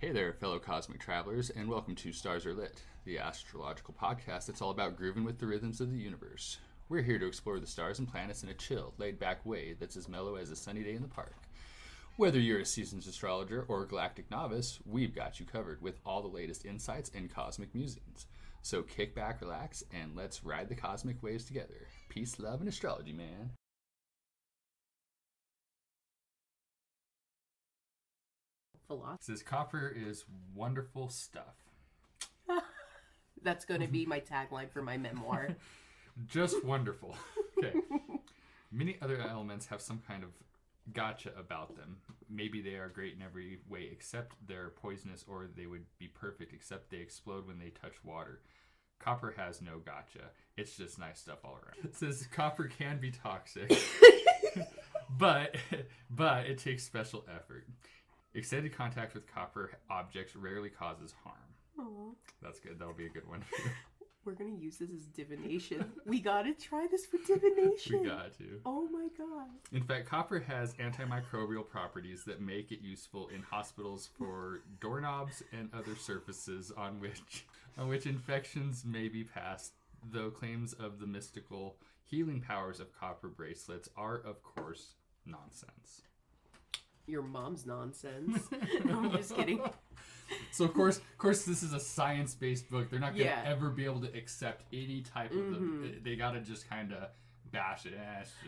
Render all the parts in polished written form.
Hey there, fellow cosmic travelers, and welcome to Stars Are Lit, the astrological podcast that's all about grooving with the rhythms of the universe. We're here to explore the stars and planets in a chill, laid-back way that's as mellow as a sunny day in the park. Whether you're a seasoned astrologer or a galactic novice, we've got you covered with all the latest insights and cosmic musings. So kick back, relax, and let's ride the cosmic waves together. Peace, love, and astrology, man. It says copper is wonderful stuff. That's going to be my tagline for my memoir. Just wonderful. Okay. Many other elements have some kind of gotcha about them. Maybe they are great in every way except they're poisonous, or they would be perfect except they explode when they touch water. Copper has no gotcha. It's just nice stuff all around. It says copper can be toxic, but it takes special effort. Extended contact with copper objects rarely causes harm. Aww. That's good. That'll be a good one. We're going to use this as divination. We got to try this for divination. We got to. Oh my god. In fact, copper has antimicrobial properties that make it useful in hospitals for doorknobs and other surfaces on which infections may be passed, though claims of the mystical healing powers of copper bracelets are, of course, nonsense. Your mom's nonsense. No, I'm just kidding. So of course, this is a science-based book. They're not going to ever be able to accept any type of them. They got to just kind of bash it.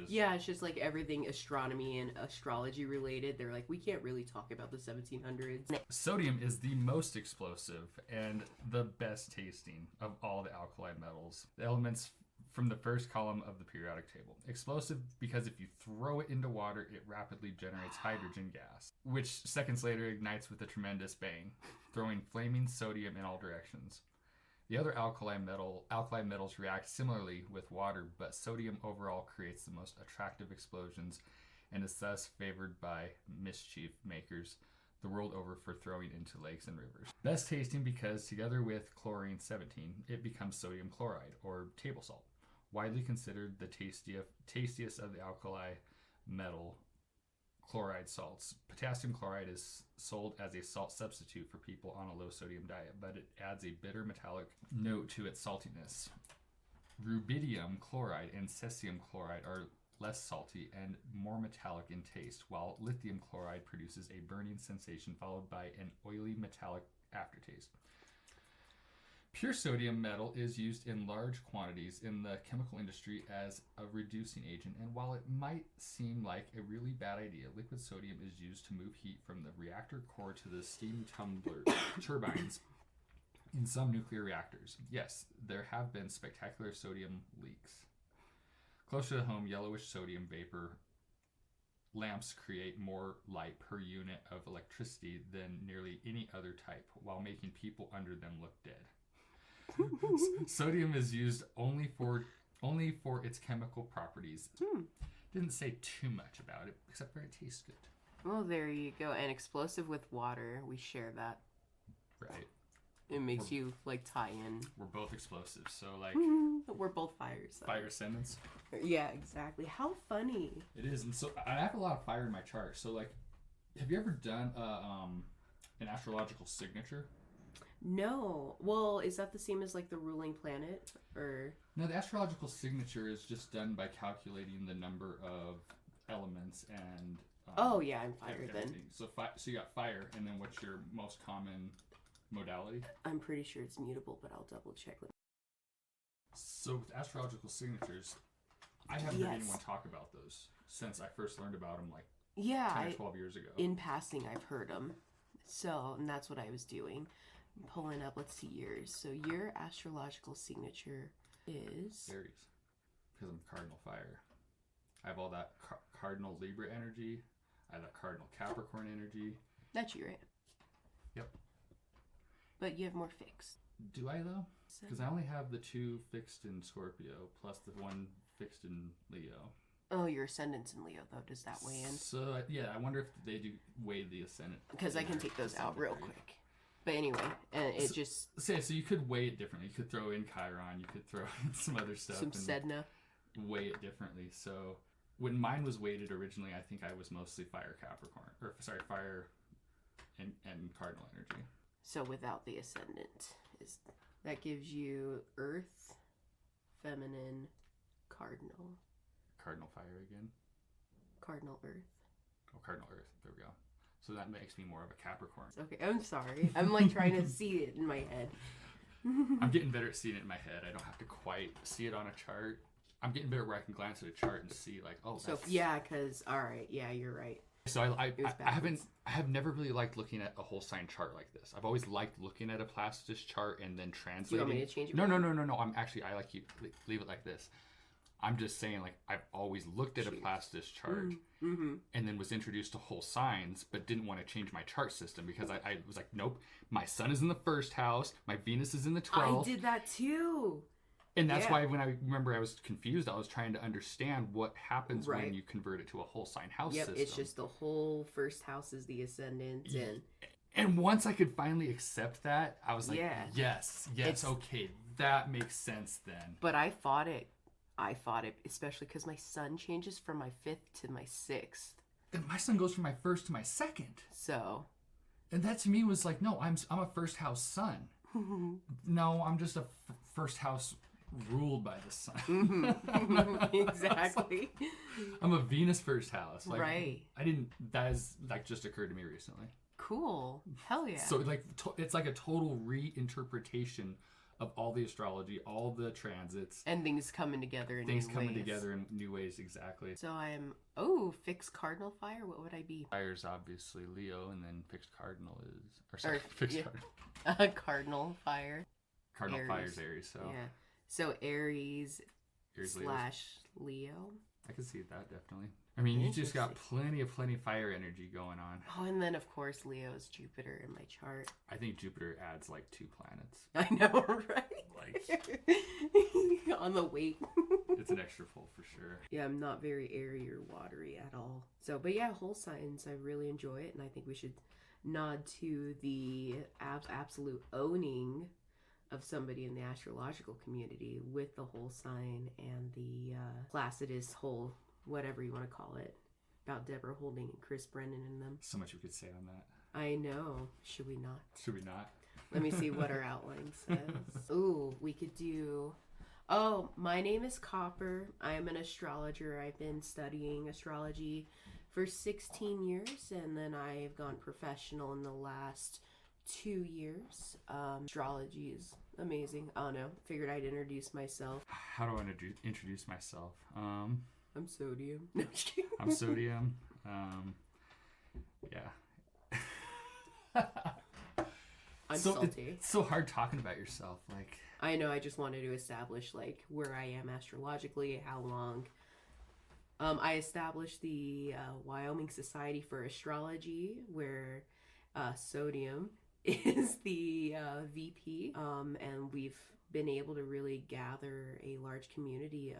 It's just like everything astronomy and astrology related. They're like, we can't really talk about the 1700s. Sodium is the most explosive and the best tasting of all the alkali metals. The elements from the first column of the periodic table. Explosive because if you throw it into water, it rapidly generates hydrogen gas, which seconds later ignites with a tremendous bang, throwing flaming sodium in all directions. The other alkali metals react similarly with water, but sodium overall creates the most attractive explosions and is thus favored by mischief makers the world over for throwing into lakes and rivers. Best tasting because together with chlorine-17, it becomes sodium chloride or table salt. Widely considered the tastiest of the alkali metal chloride salts. Potassium chloride is sold as a salt substitute for people on a low sodium diet, but it adds a bitter metallic note to its saltiness. Rubidium chloride and cesium chloride are less salty and more metallic in taste, while lithium chloride produces a burning sensation followed by an oily metallic aftertaste. Pure sodium metal is used in large quantities in the chemical industry as a reducing agent, and while it might seem like a really bad idea, liquid sodium is used to move heat from the reactor core to the steam turbines in some nuclear reactors. Yes, there have been spectacular sodium leaks. Closer to home, yellowish sodium vapor lamps create more light per unit of electricity than nearly any other type, while making people under them look dead. Sodium is used only for its chemical properties. Didn't say too much about it, except for it tastes good. Well, there you go. And explosive with water, we share that. Right. It makes you like tie in. We're both explosives, so like we're both fire signs. Fire ascendants. Yeah, exactly. How funny. It is, and so I have a lot of fire in my chart. So like, have you ever done an astrological signature? No. Well, is that the same as like the ruling planet, or? No, the astrological signature is just done by calculating the number of elements and. Oh yeah, I'm fire then. So you got fire, and then what's your most common modality? I'm pretty sure it's mutable, but I'll double check. So with astrological signatures, I haven't heard anyone talk about those since I first learned about them like 10 or 12 years ago. In passing, I've heard them. So, and that's what I was doing. I'm pulling up, let's see yours. So your astrological signature is... Aries, because I'm cardinal fire. I have all that cardinal Libra energy. I have that cardinal Capricorn energy. That's you, right? Yep. But you have more fixed. Do I, though? Because I only have the 2 fixed in Scorpio, plus the 1 fixed in Leo. Oh, your ascendant's in Leo, though. Does that weigh in? So, yeah, I wonder if they do weigh the ascendant. Because I can take those out real quick. But anyway, and it just... So you could weigh it differently. You could throw in Chiron. You could throw in some other stuff. Some Sedna. Weigh it differently. So when mine was weighted originally, I think I was mostly fire Capricorn. Or, sorry, fire and cardinal energy. So without the ascendant, that gives you Earth, feminine, cardinal. Cardinal fire again. Cardinal Earth. Oh, cardinal Earth. There we go. So that makes me more of a Capricorn. Okay, I'm sorry. I'm like trying to see it in my head. I'm getting better at seeing it in my head. I don't have to quite see it on a chart. I'm getting better where I can glance at a chart and see like, oh, so yeah, because all right, yeah, you're right. So I have never really liked looking at a whole sign chart like this. I've always liked looking at a Placidus chart and then translating. Do you want me to change it? No. I like you leave it like this. I'm just saying, like, I've always looked at a Placidus chart and then was introduced to whole signs, but didn't want to change my chart system because I was like, nope, my sun is in the first house, my Venus is in the 12th. I did that too. And that's why when I remember I was confused, I was trying to understand what happens when you convert it to a whole sign house system. It's just the whole first house is the ascendant. And once I could finally accept that, I was like, yes, okay, that makes sense then. But I fought it, especially because my sun changes from my 5th to my 6th. And my sun goes from my 1st to my 2nd. So. And that to me was like, no, I'm a first house sun. No, I'm just a first house ruled by the sun. Exactly. I'm a Venus first house. Like, right. That has like just occurred to me recently. Cool. Hell yeah. So like it's like a total reinterpretation of all the astrology, all the transits. And things coming together in new ways, exactly. So I'm, fixed cardinal fire? What would I be? Fire's obviously Leo, and then fixed cardinal is... Cardinal fire. Cardinal fire's Aries, so... Yeah. So Aries / Leo. I can see that, definitely. I mean, you just got plenty fire energy going on. Oh, and then, of course, Leo's Jupiter in my chart. I think Jupiter adds, like, 2 planets. I know, right? Like... on the weight. It's an extra pull, for sure. Yeah, I'm not very airy or watery at all. So, but yeah, whole signs, I really enjoy it, and I think we should nod to the absolute owning of somebody in the astrological community with the whole sign and the Placidus whole... whatever you want to call it, about Deborah Holding and Chris Brennan in them. So much we could say on that. I know. Should we not? Let me see what our outline says. Ooh, we could do... Oh, my name is Copper. I am an astrologer. I've been studying astrology for 16 years, and then I've gone professional in the last 2 years. Astrology is amazing. I don't know. Figured I'd introduce myself. How do I introduce myself? I'm Sodium. No, I'm just kidding. I'm Sodium. Yeah. I'm salty. It's so hard talking about yourself. Like, I know. I just wanted to establish like where I am astrologically, how long. I established the Wyoming Society for Astrology, where Sodium is the VP, and we've been able to really gather a large community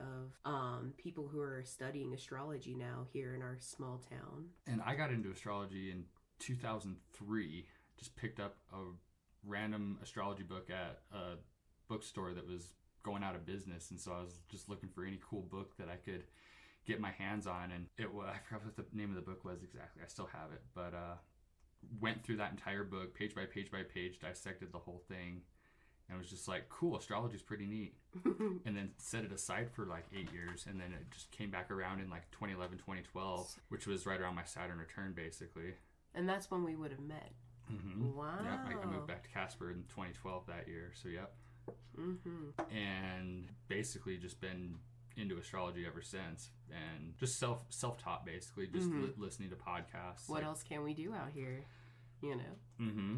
of people who are studying astrology now here in our small town. And I got into astrology in 2003. Just picked up a random astrology book at a bookstore that was going out of business, and so I was just looking for any cool book that I could get my hands on, and I forgot what the name of the book was exactly. I still have it, but went through that entire book, page by page by page, dissected the whole thing. And it was just like, cool, astrology's pretty neat. And then set it aside for like 8 years. And then it just came back around in like 2011, 2012, which was right around my Saturn return, basically. And that's when we would have met. Mm-hmm. Wow. Yep, I moved back to Casper in 2012 that year. So, yep. Mm-hmm. And basically just been into astrology ever since. And just self-taught, basically. Just listening to podcasts. What else can we do out here? You know? Mm-hmm.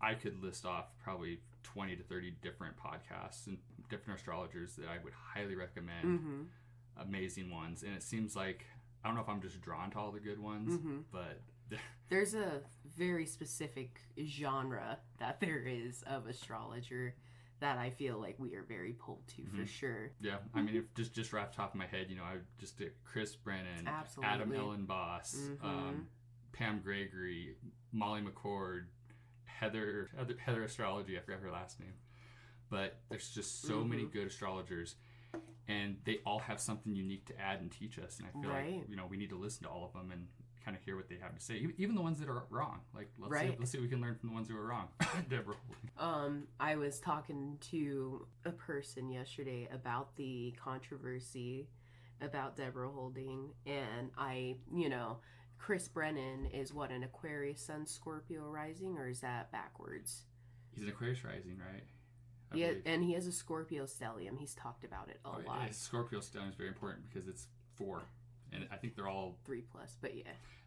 I could list off probably 20 to 30 different podcasts and different astrologers that I would highly recommend. Amazing ones. And it seems like, I don't know if I'm just drawn to all the good ones, but... There's a very specific genre that there is of astrologer that I feel like we are very pulled to for sure. Yeah, I mean, if just right off the top of my head, you know, I just did Chris Brennan, Adam Ellen Boss, Pam Gregory, Molly McCord, Heather Astrology, I forgot her last name. But there's just so many good astrologers, and they all have something unique to add and teach us. And I feel like, you know, we need to listen to all of them and kind of hear what they have to say, even the ones that are wrong. Like, let's see if we can learn from the ones who are wrong. Deborah Holding. I was talking to a person yesterday about the controversy about Deborah Holding, and Chris Brennan is what, an Aquarius Sun Scorpio rising, or is that backwards? He's an Aquarius rising, right? Yeah, and he has a Scorpio stellium. He's talked about it a lot. His Scorpio stellium is very important because it's 4. And I think they're all 3+, but yeah.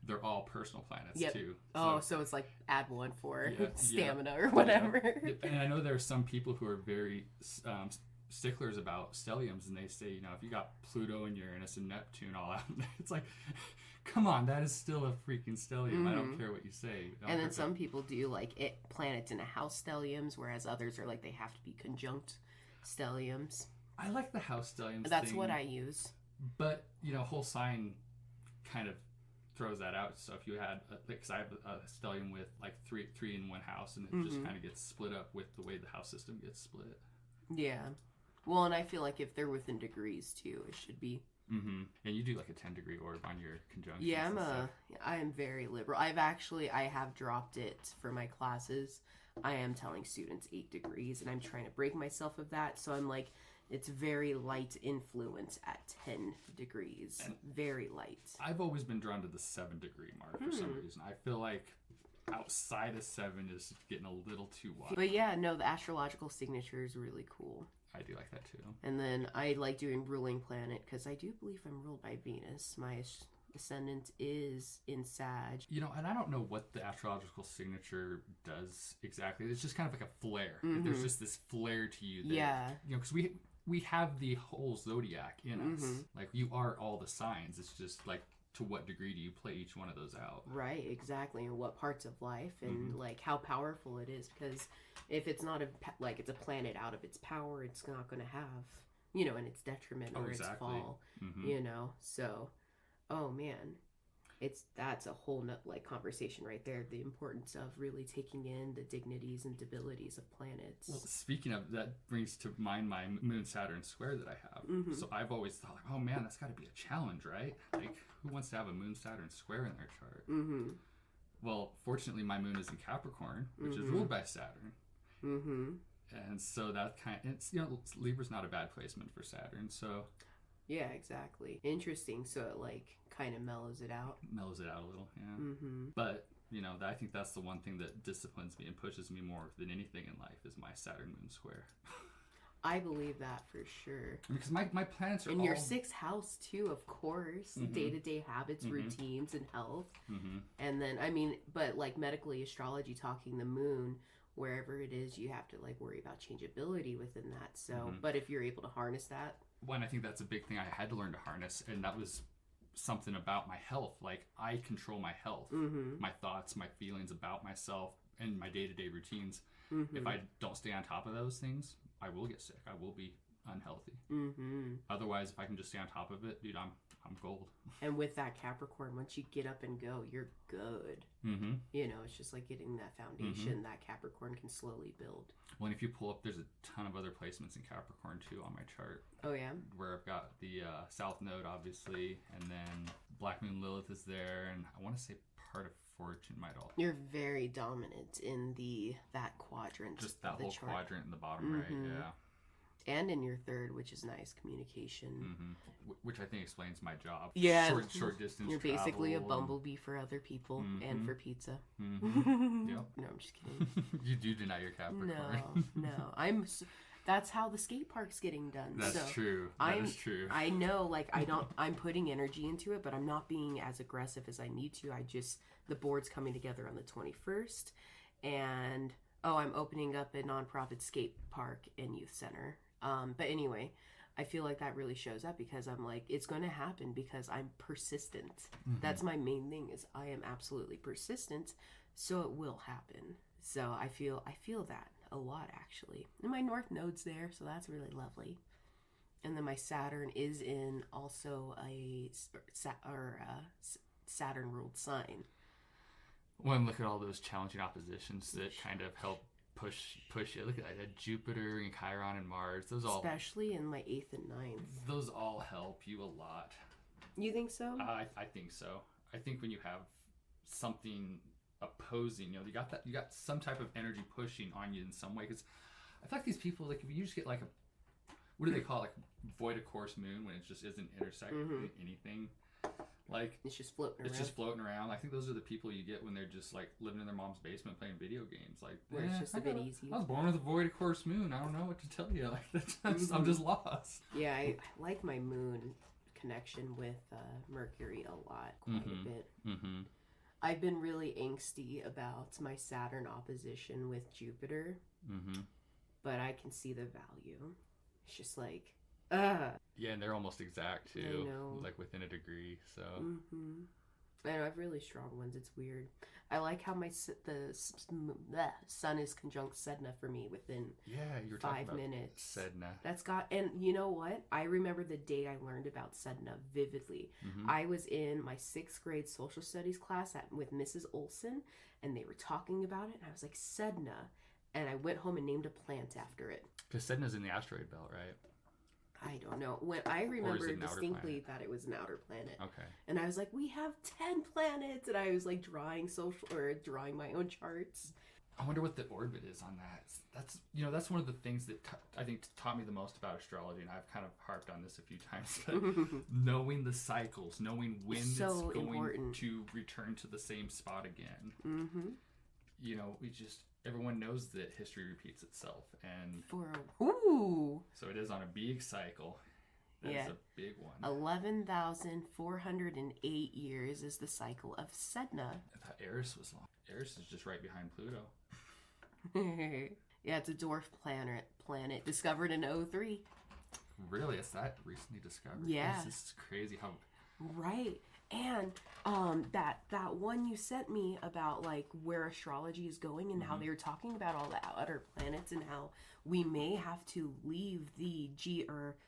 They're all personal planets too. So it's like add 1 for stamina or whatever. Yeah. And I know there are some people who are very sticklers about stelliums, and they say, if you got Pluto and Uranus and Neptune all out, it's like, come on, that is still a freaking stellium. I don't care what you say. And then some people do like planets in a house stelliums, whereas others are like they have to be conjunct stelliums. I like the house stelliums. That's what I use. But whole sign kind of throws that out. So if you had, because I have a stellium with like three in one house, and it just kind of gets split up with the way the house system gets split. Yeah. Well, and I feel like if they're within degrees too, it should be. And you do like a 10-degree orb on your conjunctions. Yeah, I am very liberal. I have dropped it for my classes. I am telling students 8 degrees, and I'm trying to break myself of that. So I'm like, it's very light influence at 10 degrees. And very light. I've always been drawn to the 7-degree mark for some reason. I feel like outside of 7 is getting a little too wide. But yeah, no, the astrological signature is really cool. I do like that too. And then I like doing ruling planet because I do believe I'm ruled by Venus. My ascendant is in Sag. And I don't know what the astrological signature does exactly. It's just kind of like a flare. There's just this flare to you. That, because we have the whole zodiac in us. Like, you are all the signs. It's just like, to what degree do you play each one of those out? Right, exactly. And what parts of life, and like how powerful it is. Because if it's not it's a planet out of its power, it's not going to have, and its detriment or its fall, So, oh man, that's a whole conversation right there. The importance of really taking in the dignities and debilities of planets. Well, speaking of that, brings to mind my Moon Saturn square that I have. So I've always thought, oh man, that's got to be a challenge, right? Like, who wants to have a Moon Saturn square in their chart? Well, fortunately, my moon is in Capricorn, which is ruled by Saturn. And so that Libra's not a bad placement for Saturn. So yeah, exactly. Interesting. So it kind of mellows it out. Mellows it out a little, yeah. But I think that's the one thing that disciplines me and pushes me more than anything in life is my Saturn moon square. I believe that for sure. Because my planets are in your 6th house too, of course. Day-to-day habits, routines, and health. And then, but medically, astrology talking, the moon, wherever it is, you have to worry about changeability within that. So, but if you're able to harness that. Well, and I think that's a big thing I had to learn to harness, and that was something about my health. Like, I control my health, my thoughts, my feelings about myself, and my day-to-day routines. If I don't stay on top of those things, I will get sick. I will be unhealthy. Otherwise, if I can just stay on top of it, dude, I'm gold. And with that Capricorn, once you get up and go, you're good. It's just like getting that foundation that Capricorn can slowly build. Well, and if you pull up, there's a ton of other placements in Capricorn too on my chart. Oh yeah. Where I've got the South Node, obviously, and then Black Moon Lilith is there, and I want to say part of Fortune might all. You're very dominant in that quadrant. Just that whole chart. Quadrant in the bottom right, yeah. And in your 3rd, which is nice, communication. Which I think explains my job. Yeah. Short distance You're basically a bumblebee for other people and for pizza. Yep. No, I'm just kidding. You do deny your Capricorn. No. That's how the skate park's getting done. That's true. That is true. I know, I'm putting energy into it, but I'm not being as aggressive as I need to. The board's coming together on the 21st, and I'm opening up a nonprofit skate park and youth center. But anyway, I feel like that really shows up because I'm like, it's going to happen because I'm persistent. That's my main thing, is I am absolutely persistent, so it will happen. So I feel that a lot, actually. And my North Node's there, so that's really lovely. And then my Saturn is in also a Saturn ruled sign. Well, and look at all those challenging oppositions that kind of help push it. Look at that, Jupiter and Chiron and Mars. Those all, especially in my 8th and 9th. Those all help you a lot. You think so? I think so. I think when you have something opposing, you got some type of energy pushing on you in some way. Because I feel like these people, like, if you just get like what do they call it? Like void of course moon, when it just isn't intersecting anything. Like it's just floating around. It's just floating around. I think those are the people you get when they're just like living in their mom's basement playing video games. Like, where it's just a bit easy. I was born with a void of course moon. I don't know what to tell you. Like, I'm just lost. Yeah, I like my moon connection with Mercury a lot, quite a bit. I've been really angsty about my Saturn opposition with Jupiter, but I can see the value. It's just like, yeah, and they're almost exact too. I know. Like within a degree. So. I know, I have really strong ones. It's weird. I like how the sun is conjunct Sedna for me within you were 5 minutes. Sedna. That's got, and you know what? I remember the day I learned about Sedna vividly. I was in my 6th grade social studies class with Mrs. Olson, and they were talking about it, and I was like, Sedna. And I went home and named a plant after it. Because Sedna's in the asteroid belt, right? I don't know. When I remember distinctly that it was an outer planet. Okay. And I was like, we have 10 planets. And I was like drawing my own charts. I wonder what the orbit is on that. That's one of the things that I think taught me the most about astrology. And I've kind of harped on this a few times. But knowing the cycles, knowing when it's going to return to the same spot again. Everyone knows that history repeats itself, and so it is on a big cycle. That's a big one. 11,408 years is the cycle of Sedna. I thought Eris was long. Eris is just right behind Pluto. Yeah, it's a dwarf planet discovered in 2003. Really? It's that recently discovered? Yeah. This is crazy how. Right. And that one you sent me about like where astrology is going and how they were talking about all the outer planets and how we may have to leave the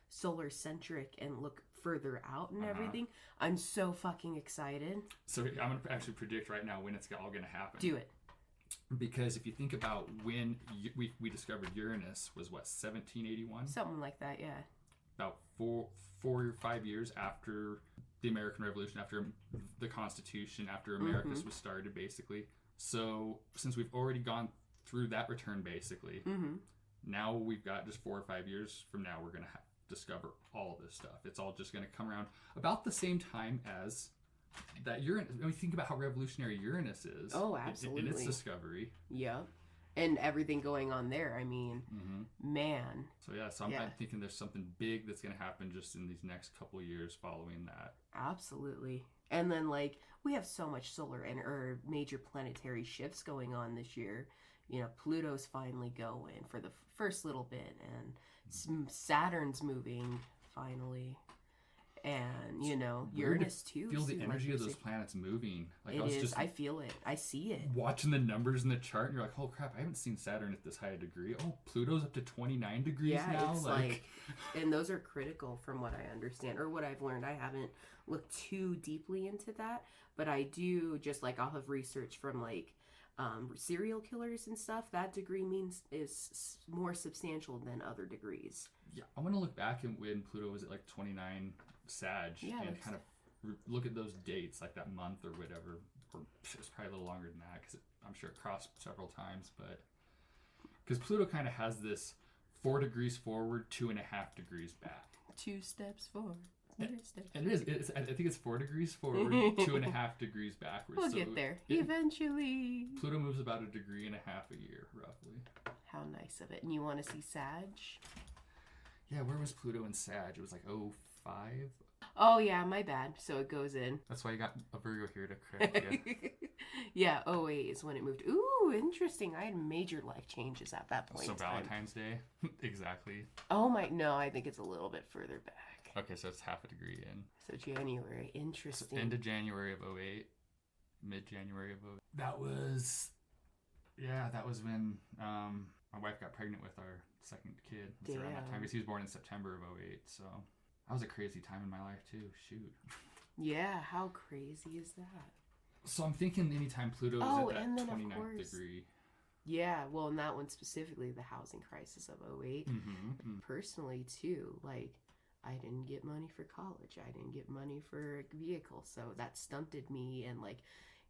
solar centric and look further out and everything. I'm so fucking excited. So I'm gonna actually predict right now when it's all gonna happen. Do it. Because if you think about when we discovered Uranus was 1781? Something like that, yeah. About 4 or 5 years after the American Revolution, after the Constitution, after Americus was started, basically. So since we've already gone through that return, basically, now we've got just 4 or 5 years from now, we're going to discover all this stuff. It's all just going to come around about the same time as that Uranus. I mean, think about how revolutionary Uranus is. Oh, absolutely. In its discovery. Yeah. And everything going on there. I mean, man. So I'm thinking there's something big that's going to happen just in these next couple of years following that. Absolutely. And then, like, we have so much solar or major planetary shifts going on this year. You know, Pluto's finally going for the first little bit, and Saturn's moving finally. And, you know, Uranus too. Feel the energy of those planets moving. Like, I feel it. I see it. Watching the numbers in the chart, and you're like, oh crap, I haven't seen Saturn at this high a degree. Oh, Pluto's up to 29 degrees now. It's like, and those are critical from what I understand, or what I've learned. I haven't looked too deeply into that, but I do, just like, I'll have research from like serial killers and stuff. That degree is more substantial than other degrees. Yeah, I want to look back and when Pluto was at like 29 Sag, and kind of look at those dates, like that month or whatever, or it's probably a little longer than that because I'm sure it crossed several times, but because Pluto kind of has this 4 degrees forward, 2.5 degrees back. 2 steps forward. And it is. I think it's 4 degrees forward, 2.5 degrees backwards. We'll get there eventually. Pluto moves about 1.5 degrees a year, roughly. How nice of it. And you want to see Sag? Yeah, where was Pluto in Sag? It was like 05? Oh, yeah, my bad. So it goes in. That's why you got a Virgo here to correct you. Yeah, 08 is when it moved. Ooh, interesting. I had major life changes at that point. So Valentine's Day? Exactly. Oh, no, I think it's a little bit further back. Okay, so it's 0.5 degree in. So January. Interesting. So end of January of 08. Mid-January of 08. That was when my wife got pregnant with our second kid. It was around that time because he was born in September of 08. So that was a crazy time in my life too. Shoot. Yeah, how crazy is that? So I'm thinking anytime Pluto is at that 29th degree. Yeah, well, and that one specifically, the housing crisis of 08. Personally too, like, I didn't get money for college. I didn't get money for a vehicle. So that stunted me, and like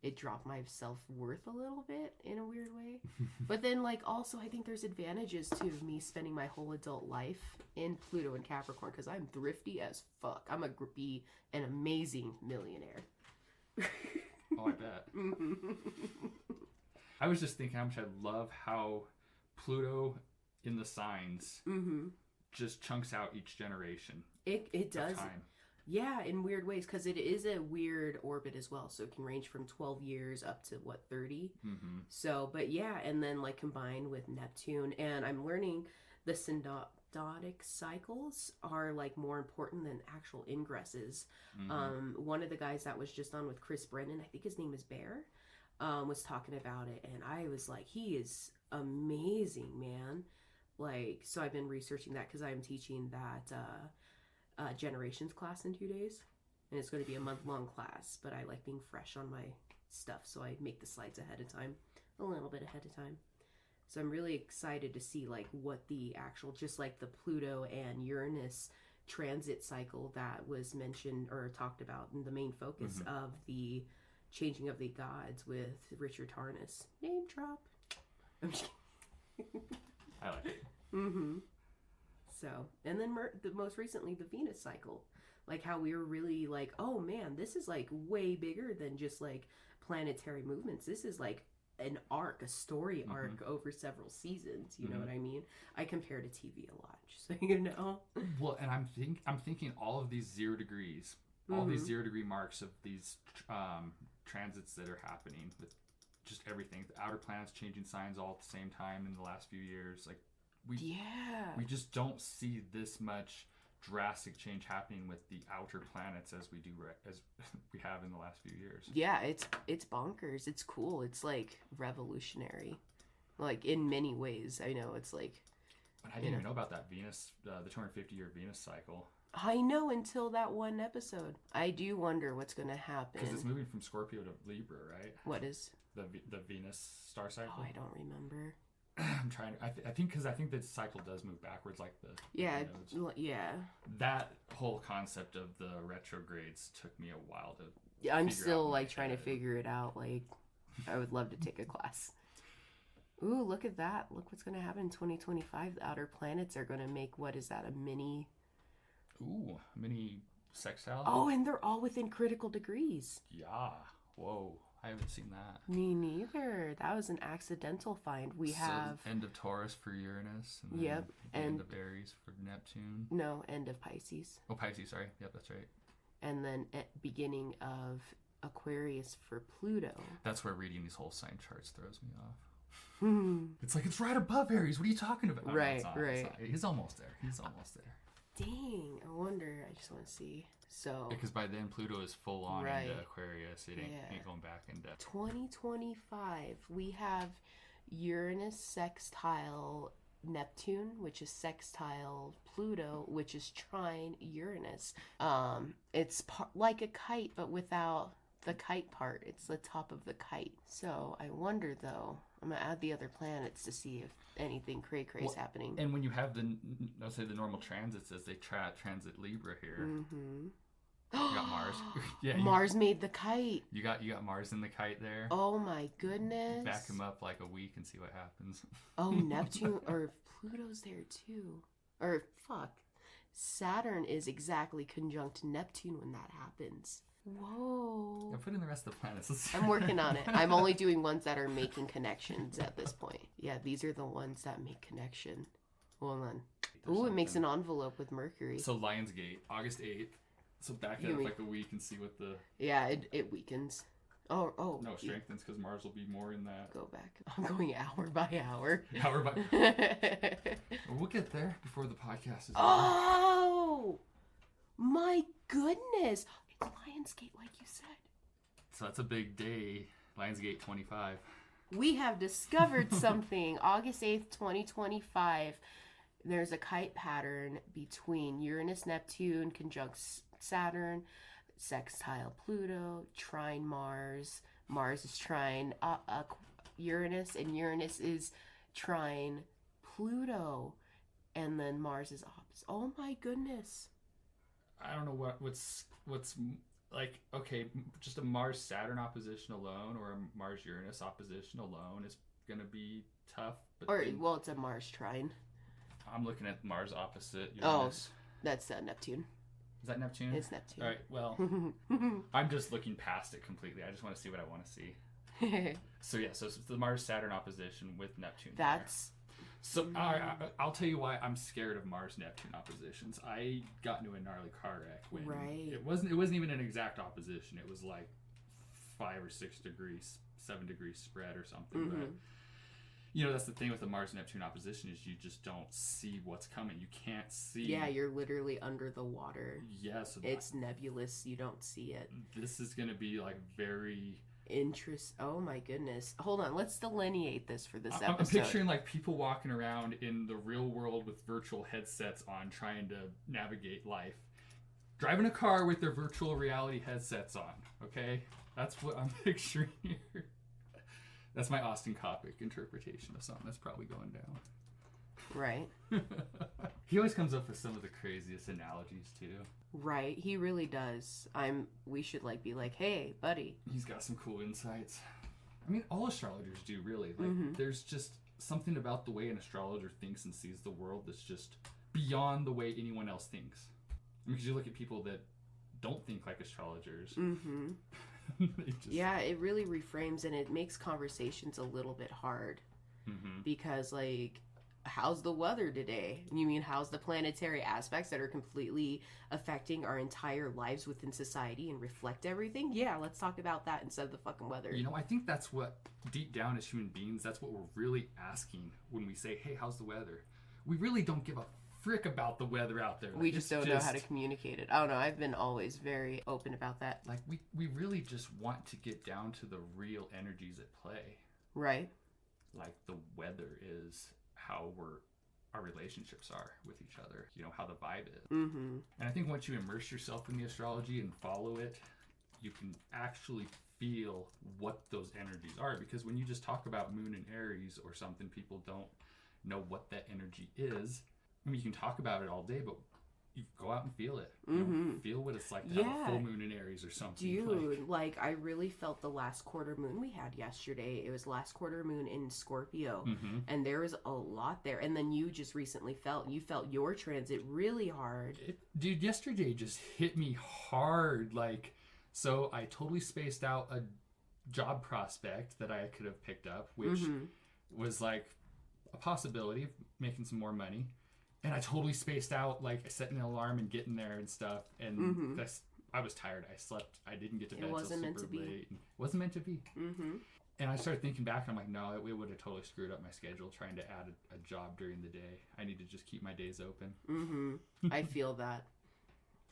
it dropped my self-worth a little bit in a weird way. But then like also I think there's advantages to me spending my whole adult life in Pluto and Capricorn because I'm thrifty as fuck. I'm be an amazing millionaire. Oh, I bet. I was just thinking how much I love how Pluto in the signs just chunks out each generation. It does. Time. Yeah, in weird ways, because it is a weird orbit as well. So it can range from 12 years up to, 30? Mm-hmm. So, but yeah, and then like combined with Neptune. And I'm learning the synodic cycles are like more important than actual ingresses. Mm-hmm. One of the guys that was just on with Chris Brennan, I think his name is Bear, was talking about it. And I was like, he is amazing, man. Like, so I've been researching that because I'm teaching that generations class in 2 days, and it's going to be a month-long class, but I like being fresh on my stuff, so I make the slides ahead of time, a little bit ahead of time. So I'm really excited to see like what the actual, just like the Pluto and Uranus transit cycle that was mentioned or talked about in the main focus of the changing of the gods with Richard Tarnas. Name drop. I'm just kidding. I like it. So, and then the most recently, the Venus cycle. Like how we were really like, oh man, this is like way bigger than just like planetary movements. This is like an arc, a story arc over several seasons. You know what I mean? I compare to TV a lot, just so you know. Well, and I'm thinking all of these 0 degrees, all these 0 degree marks of these transits that are happening with just everything. The outer planets changing signs all at the same time in the last few years. Like we just don't see this much drastic change happening with the outer planets as we do as we have in the last few years. Yeah, it's bonkers. It's cool. It's like revolutionary, like in many ways. I know it's like. But I didn't even know about that Venus, the 250-year Venus cycle. I know until that one episode. I do wonder what's going to happen. Because it's moving from Scorpio to Libra, right? What is the Venus star cycle? Oh, I don't remember. I'm trying. I think the cycle does move backwards, like the nodes. Yeah. That whole concept of the retrogrades took me a while to. Yeah, I'm still like trying to figure it out. Like, I would love to take a class. Ooh, look at that! Look what's going to happen in 2025. The outer planets are going to make what is that? A mini. Ooh, mini sextile. Oh, and they're all within critical degrees. Yeah. Whoa. I haven't seen that. Me neither. That was an accidental find. We have end of Taurus for Uranus. And then end of Aries for Neptune. No, end of Pisces. Oh, Pisces. Sorry. Yep, that's right. And then beginning of Aquarius for Pluto. That's where reading these whole sign charts throws me off. It's like it's right above Aries. What are you talking about? Right. He's almost there. Dang. I wonder. I just want to see. So because by then Pluto is full on into Aquarius. It ain't going back into 2025. We have Uranus sextile Neptune, which is sextile Pluto, which is trine Uranus. It's like a kite, but without the kite part. It's the top of the kite. So I wonder though. I'm gonna add the other planets to see if anything cray is happening. And when you have let's say the normal transits as they transit Libra here. You got Mars. Yeah, Mars made the kite. You got Mars in the kite there. Oh my goodness. Back him up like a week and see what happens. Oh, Neptune or Pluto's there too. Or fuck. Saturn is exactly conjunct Neptune when that happens. Whoa. I'm putting the rest of the planets. I'm working on it. I'm only doing ones that are making connections at this point. Yeah, these are the ones that make connection. Hold on. Ooh, it makes an envelope with Mercury. So Lionsgate, August 8th. So back it up like a week and see what the... Yeah, it weakens. Oh. No, strengthens because Mars will be more in that. Go back. I'm going hour by hour. Hour by... We'll get there before the podcast is over. Oh! My goodness! It's Lionsgate, like you said. So that's a big day. Lionsgate 25. We have discovered something. August 8th, 2025. There's a kite pattern between Uranus, Neptune, conjunct Saturn, sextile Pluto, trine Mars. Mars is trine Uranus, and Uranus is trine Pluto. And then Mars is opposite. Oh my goodness. I don't know what's like, okay, just a Mars Saturn opposition alone or a Mars Uranus opposition alone is gonna be tough. But Or well, it's a Mars trine. I'm looking at Mars opposite Uranus. Oh, that's Neptune. Is that Neptune? It's Neptune. All right. Well, I'm just looking past it completely. I just want to see what I want to see. So yeah, so it's the Mars Saturn opposition with Neptune. That's so. I'll tell you why I'm scared of Mars Neptune oppositions. I got into a gnarly car wreck when it wasn't even an exact opposition. It was like 5 or 6 degrees, 7 degrees spread or something. But you know, that's the thing with the Mars Neptune opposition is you just don't see what's coming. You can't see. Yeah, you're literally under the water. Yeah, so it's nebulous. You don't see it. This is going to be like very Oh my goodness. Hold on, let's delineate this for this episode. I'm picturing like people walking around in the real world with virtual headsets on trying to navigate life. Driving a car with their virtual reality headsets on, okay? That's what I'm picturing here. That's my Austin Coppock interpretation of something that's probably going down. Right. He always comes up with some of the craziest analogies too. Right, he really does. We should like be like, hey, buddy. He's got some cool insights. I mean, all astrologers do really. Like, there's just something about the way an astrologer thinks and sees the world that's just beyond the way anyone else thinks. I mean, because you look at people that don't think like astrologers. Yeah, it really reframes and it makes conversations a little bit hard. Because like, how's the weather today? You mean how's the planetary aspects that are completely affecting our entire lives within society and reflect everything? Yeah, let's talk about that instead of the fucking weather. You know, I think that's what deep down as human beings, that's what we're really asking when we say, hey, how's the weather? We really don't give a frick about the weather out there. Like, we just don't know how to communicate it. I don't know. I've been always very open about that. Like we really just want to get down to the real energies at play. Right. Like the weather is how our relationships are with each other, you know, how the vibe is. And I think once you immerse yourself in the astrology and follow it, you can actually feel what those energies are, because when you just talk about moon and Aries or something, people don't know what that energy is. I mean, you can talk about it all day, but you go out and feel it. You know, feel what it's like to have a full moon in Aries or something. Dude, like I really felt the last quarter moon we had yesterday. It was last quarter moon in Scorpio, and there was a lot there. And then you just recently felt your transit really hard. Dude, yesterday just hit me hard. Like, so I totally spaced out a job prospect that I could have picked up, which was like a possibility of making some more money. And I totally spaced out, like setting an alarm and getting there and stuff. And I was tired. I slept. I didn't get to bed until super late. It wasn't meant to be. And I started thinking back, and I'm like, no, it would have totally screwed up my schedule trying to add a job during the day. I need to just keep my days open. I feel that.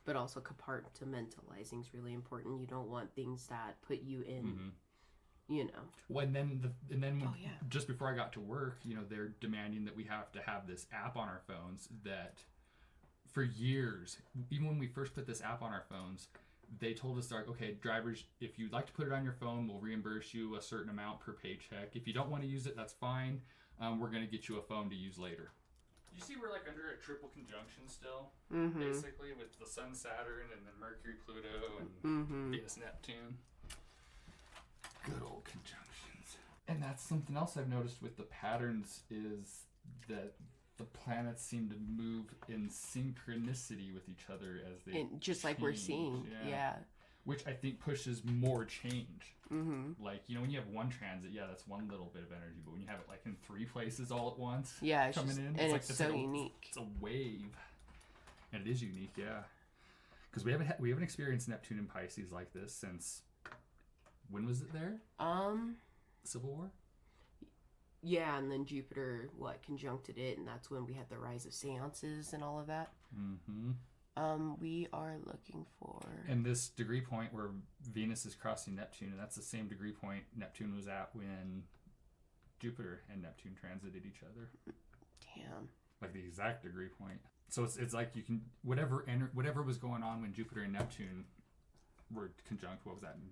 But also compartmentalizing is really important. You don't want things that put you in... You know. Well, and then just before I got to work, you know, they're demanding that we have to have this app on our phones that for years, even when we first put this app on our phones, they told us, like, okay, drivers, if you'd like to put it on your phone, we'll reimburse you a certain amount per paycheck. If you don't want to use it, that's fine. We're going to get you a phone to use later. You see we're like under a triple conjunction still, basically, with the Sun, Saturn, and then Mercury, Pluto, and Venus, Neptune. Good old conjunctions. And that's something else I've noticed with the patterns is that the planets seem to move in synchronicity with each other as they just change. Like we're seeing. Yeah. Which I think pushes more change. Like, you know, when you have one transit, that's one little bit of energy. But when you have it like in 3 places all at once, it's coming just, in, and like, it's so unique. It's a wave. And it is unique, yeah. Because we haven't experienced Neptune and Pisces like this since... When was it there? Civil War? Yeah, and then Jupiter, conjuncted it, and that's when we had the rise of seances and all of that. We are looking for... And this degree point where Venus is crossing Neptune, and that's the same degree point Neptune was at when Jupiter and Neptune transited each other. Damn. Like the exact degree point. So it's like you can... Whatever was going on when Jupiter and Neptune were conjunct, what was that, in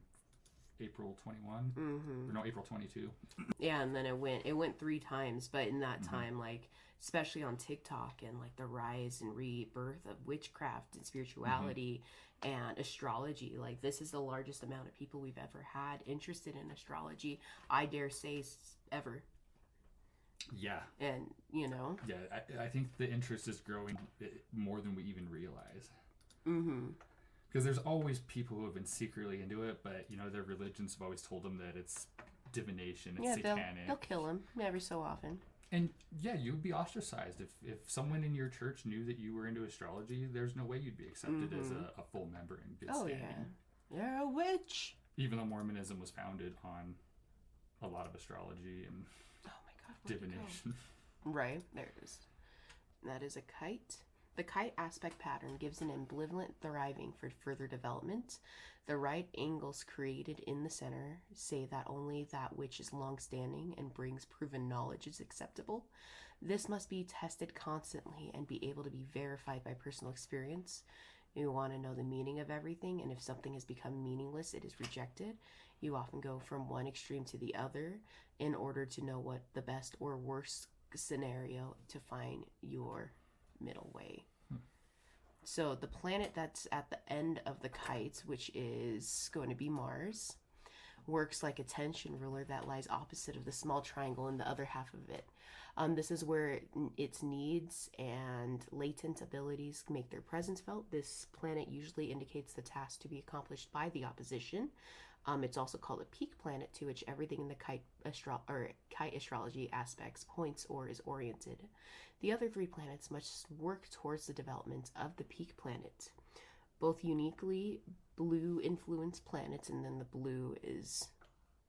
April 21. Mm-hmm. Or no, April 22. Yeah, and then it went 3 times, but in that time, like, especially on TikTok and like the rise and rebirth of witchcraft and spirituality and astrology, like this is the largest amount of people we've ever had interested in astrology, I dare say, ever. Yeah. And, you know. Yeah, I think the interest is growing more than we even realize. Mm-hmm. Because there's always people who have been secretly into it, but, you know, their religions have always told them that it's divination, it's satanic. They'll kill him every so often. And, yeah, you would be ostracized. If someone in your church knew that you were into astrology, there's no way you'd be accepted as a full member in good standing. Yeah. You're a witch! Even though Mormonism was founded on a lot of astrology and divination. Right, there it is. That is a kite. The kite aspect pattern gives an ambivalent thriving for further development. The right angles created in the center say that only that which is long-standing and brings proven knowledge is acceptable. This must be tested constantly and be able to be verified by personal experience. You want to know the meaning of everything, and if something has become meaningless, it is rejected. You often go from one extreme to the other in order to know what the best or worst scenario to find your middle way. So the planet that's at the end of the kite, which is going to be Mars, works like a tension ruler that lies opposite of the small triangle in the other half of it. This is where its needs and latent abilities make their presence felt. This planet usually indicates the task to be accomplished by the opposition. It's also called a peak planet, to which everything in the kite astrology aspects points or is oriented. The other 3 planets must work towards the development of the peak planet. Both uniquely blue influence planets, and then the blue is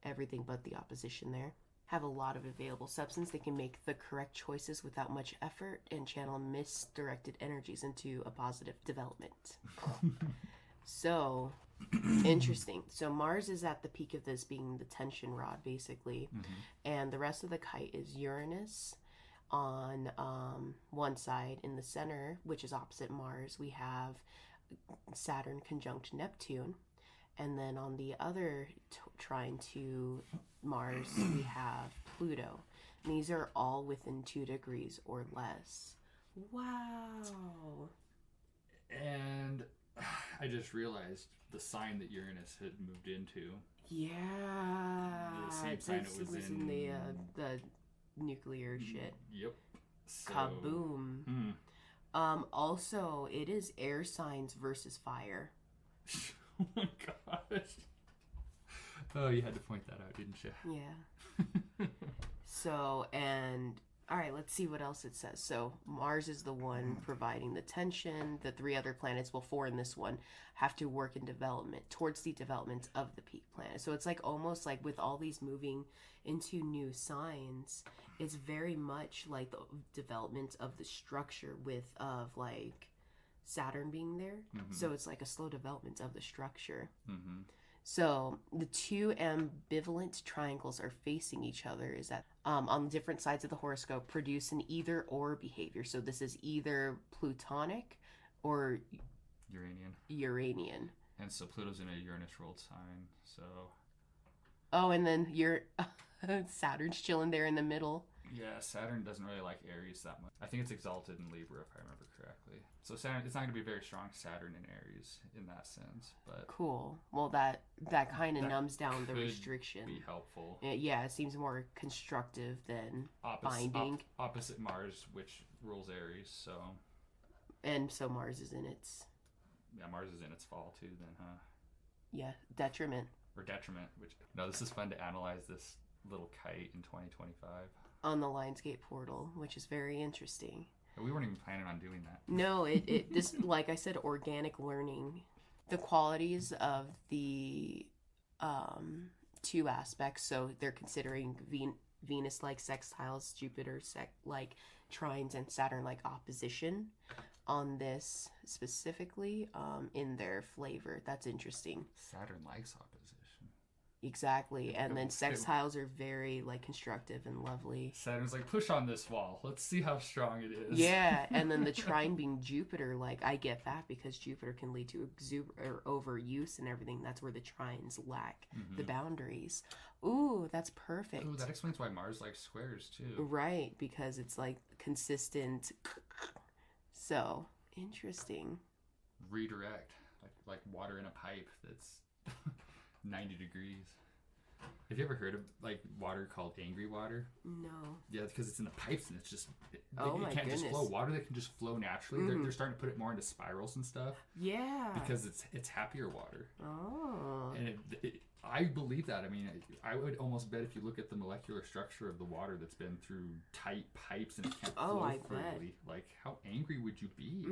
everything but the opposition there, have a lot of available substance. They can make the correct choices without much effort and channel misdirected energies into a positive development. So, interesting. So Mars is at the peak of this, being the tension rod, basically. And the rest of the kite is Uranus on one side. In the center, which is opposite Mars, we have Saturn conjunct Neptune. And then on the other trine to Mars, we have Pluto. And these are all within 2 degrees or less. Wow. And I just realized the sign that Uranus had moved into. Yeah. The same sign it was in the nuclear shit. Yep. So, kaboom. Also, it is air signs versus fire. Oh my gosh. Oh, you had to point that out, didn't you? Yeah. So, and all right, let's see what else it says. So Mars is the one providing the tension. The 3 other planets, well, 4 in this one, have to work in development towards the development of the peak planet. So it's like almost like with all these moving into new signs, it's very much like the development of the structure of like Saturn being there. So it's like a slow development of the structure. So the 2 ambivalent triangles are facing each other, is that on different sides of the horoscope produce an either or behavior. So this is either Plutonic or Uranian. And so Pluto's in a Uranus ruled sign, so... Oh, and then Saturn's chilling there in the middle. Yeah, Saturn doesn't really like Aries that much. I think it's exalted in Libra, if I remember correctly. So Saturn, it's not going to be very strong Saturn in Aries in that sense, but... Cool. Well, that kind of numbs down the restriction. Be helpful. Yeah, it seems more constructive than binding. Opposite Mars, which rules Aries, so... And so Mars is in its... Yeah, Mars is in its fall too then, huh? Yeah, detriment. Or detriment, which... No, this is fun to analyze this little kite in 2025. On the Lionsgate portal, which is very interesting. We weren't even planning on doing that. No, this, like I said, organic learning. The qualities of the 2 aspects, so they're considering Venus-like sextiles, Jupiter-like trines, and Saturn-like opposition on this specifically in their flavor. That's interesting. Saturn likes opposition. Exactly. And then Okay. sextiles are very like constructive and lovely. Saturn's like, push on this wall. Let's see how strong it is. Yeah, and then the trine being Jupiter, like I get that because Jupiter can lead to or overuse and everything. That's where the trines lack the boundaries. Ooh, that's perfect. Ooh, that explains why Mars likes squares too. Right, because it's like consistent. So interesting. Redirect, like water in a pipe that's 90 degrees. Have you ever heard of like water called angry water? No. Yeah, because it's in the pipes and it's just it can't goodness. just flow. Water that can just flow naturally. They're starting to put it more into spirals and stuff. Yeah. Because it's happier water. Oh. And I believe that. I mean, I would almost bet if you look at the molecular structure of the water that's been through tight pipes and it can't flow freely, like how angry would you be?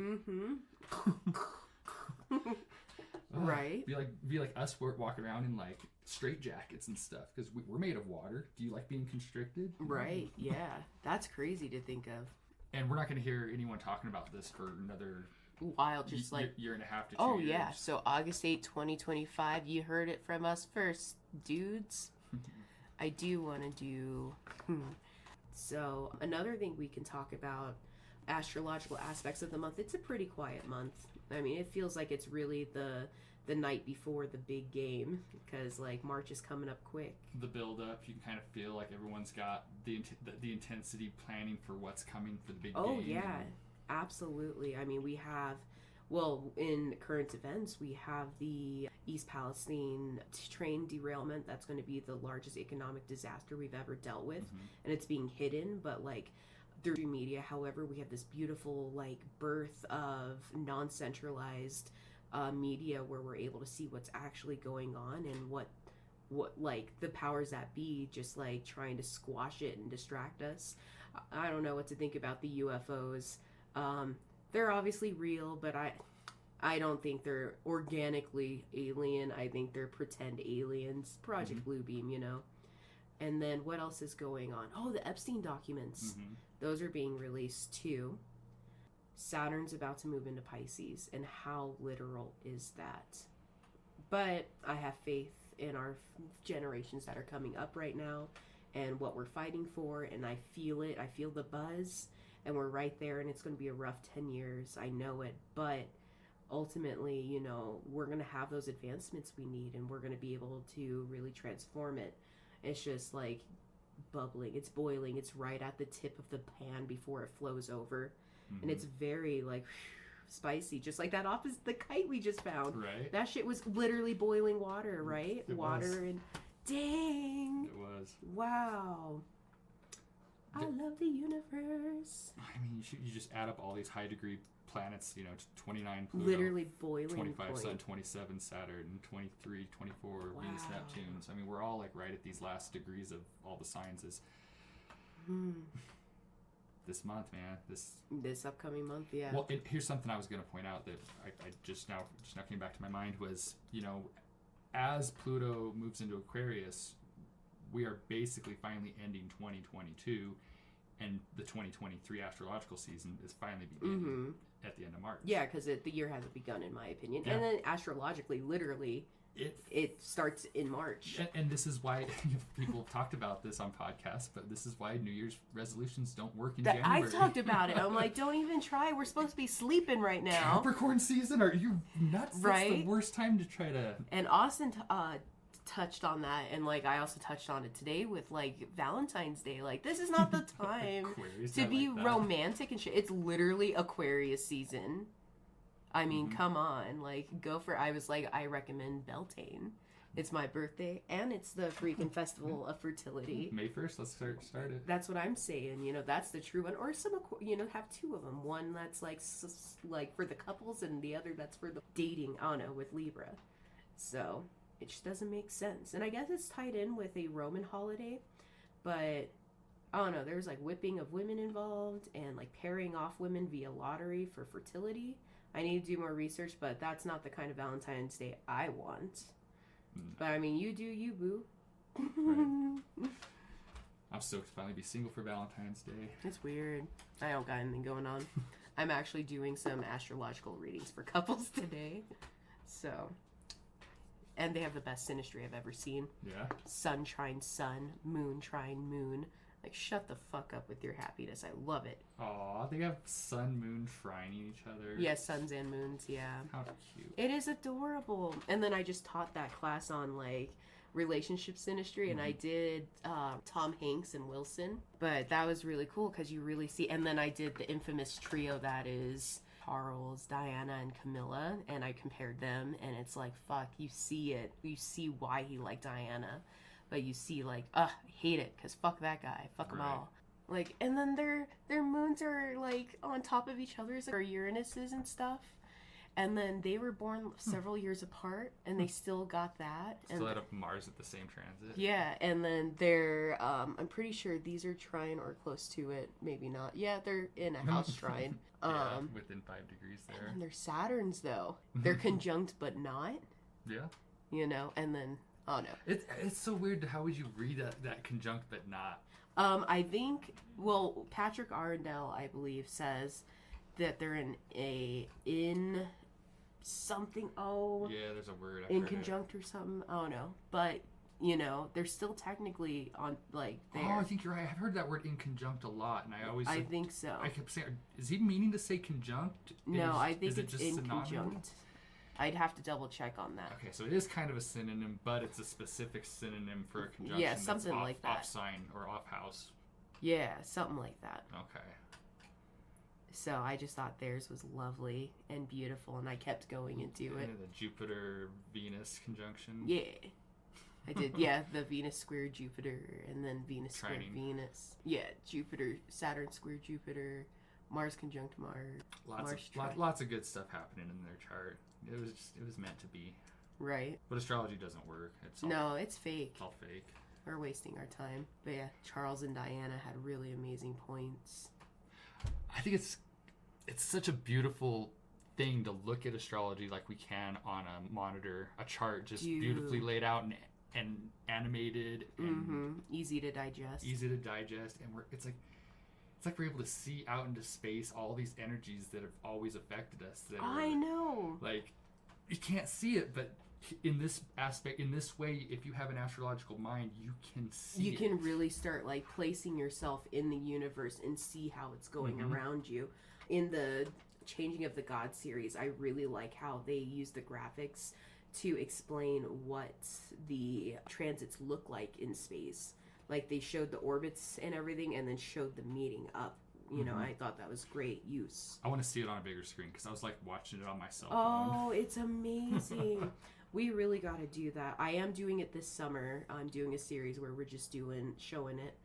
Right. Be like us walking around in like straight jackets and stuff because we're made of water. Do you like being constricted? Right. Yeah. That's crazy to think of. And we're not going to hear anyone talking about this for another while, just like year and a half to 2 years. Oh years. yeah. So August 8, 2025. You heard it from us first, dudes. I do want to do. So another thing we can talk about, astrological aspects of the month. It's a pretty quiet month. I mean, it feels like it's really the night before the big game because like March is coming up quick. The build up, you can kind of feel like everyone's got the intensity planning for what's coming for the big game. Oh yeah, absolutely. I mean, we have, well, in current events, we have the East Palestine train derailment. That's going to be the largest economic disaster we've ever dealt with, and it's being hidden, but like through media. However, we have this beautiful like birth of non-centralized media where we're able to see what's actually going on and what like the powers that be just like trying to squash it and distract us. I don't know what to think about the UFOs. They're obviously real, but I don't think they're organically alien. I think they're pretend aliens. Project Bluebeam, you know. And then what else is going on? Oh, the Epstein documents. Those are being released too. Saturn's about to move into Pisces, and how literal is that? But I have faith in our generations that are coming up right now and what we're fighting for, and I feel it. I feel the buzz, and we're right there, and it's going to be a rough 10 years. I know it, but ultimately, you know, we're going to have those advancements we need, and we're going to be able to really transform it. It's just like bubbling, it's boiling, it's right at the tip of the pan before it flows over. And it's very like spicy, just like that the kite we just found. Right. That shit was literally boiling water, right? It water was. And dang. It was. Wow. I love the universe. I mean, you just add up all these high degree planets, you know, 29 Pluto, literally boiling 25 point. Sun, 27 Saturn, 23, 24 Venus, Neptune. So, I mean, we're all like right at these last degrees of all the sciences. This month, man. This upcoming month, yeah. Well, here's something I was going to point out that I just now came back to my mind was, you know, as Pluto moves into Aquarius, we are basically finally ending 2022, and the 2023 astrological season is finally beginning at the end of March. Yeah, because the year hasn't begun, in my opinion. Yeah. And then astrologically, literally, it starts in March. And this is why people have talked about this on podcasts, but this is why New Year's resolutions don't work in January. I talked about it. I'm like, don't even try. We're supposed to be sleeping right now. Capricorn season? Are you nuts? Right? That's the worst time to try to... And Austin touched on that, and like I also touched on it today with like Valentine's Day. Like, this is not the time to be like romantic and shit. It's literally Aquarius season. I mean, come on, like, go for. I was like, I recommend Beltane. It's my birthday, and it's the freaking festival of fertility. May 1st, let's start it. That's what I'm saying. You know, that's the true one. Or some, you know, have two of them. One that's like for the couples, and the other that's for the dating. I don't know, with Libra. So it just doesn't make sense. And I guess it's tied in with a Roman holiday, but I don't know. There's like whipping of women involved, and like pairing off women via lottery for fertility. I need to do more research, but that's not the kind of Valentine's Day I want. But I mean, you do you, boo. Right. I'm stoked to finally be single for Valentine's Day. It's weird. I don't got anything going on. I'm actually doing some astrological readings for couples today. So, And they have the best synastry I've ever seen. Yeah. Sun trine sun, moon trine moon. Like, shut the fuck up with your happiness. I love it. Aw, they have sun, moon trining each other. Yeah, suns and moons, yeah. How cute. It is adorable. And then I just taught that class on, like, relationship synastry, and I did Tom Hanks and Wilson. But that was really cool because you really see... And then I did the infamous trio that is Charles, Diana, and Camilla, and I compared them, and it's like, fuck, you see it. You see why he liked Diana. But you see, like, I hate it, because fuck that guy. Fuck them all. Like, and then their moons are, like, on top of each other's, or Uranuses and stuff. And then they were born several years apart, and they still got that. Still had a Mars at the same transit. Yeah, and then they're, I'm pretty sure these are trine or close to it. Maybe not. Yeah, they're in a house trine. Yeah, within 5 degrees there. And they're Saturns, though. They're conjunct, but not. Yeah. You know, and then... Oh, no. It's so weird. How would you read that conjunct but not? I think, well, Patrick Arundel, I believe, says that they're in something, yeah, there's a word. In conjunct or something. I don't know. But, you know, they're still technically on, like, there. Oh, I think you're right. I've heard that word in conjunct a lot, and I think so. I kept saying, is he meaning to say conjunct? No, I think it's just in synonym? conjunct. I'd have to double check on that. Okay, so it is kind of a synonym, but it's a specific synonym for a conjunction. Yeah, something that's like that. Off sign or off house. Yeah, something like that. Okay. So I just thought theirs was lovely and beautiful, and I kept going into it. The Jupiter-Venus conjunction. Yeah. I did, yeah, the Venus square Jupiter, and then Venus square Venus. Yeah, Jupiter, Saturn square Jupiter, Mars conjunct Mars. Lots of good stuff happening in their chart. It was meant to be. Right. But astrology doesn't work. It's fake. It's all fake. We're wasting our time. But yeah, Charles and Diana had really amazing points. I think it's such a beautiful thing to look at astrology like we can on a monitor, a chart just beautifully laid out and animated and easy to digest. And it's like we're able to see out into space all these energies that have always affected us. I know. Like, you can't see it, but in this aspect, in this way, if you have an astrological mind, you can see You can really start, like, placing yourself in the universe and see how it's going around you. In the Changing of the God series, I really like how they use the graphics to explain what the transits look like in space. Like, they showed the orbits and everything and then showed the meeting up. You know, I thought that was great use. I want to see it on a bigger screen because I was, like, watching it on my cell phone. Oh, it's amazing. We really got to do that. I am doing it this summer. I'm doing a series where we're just showing it.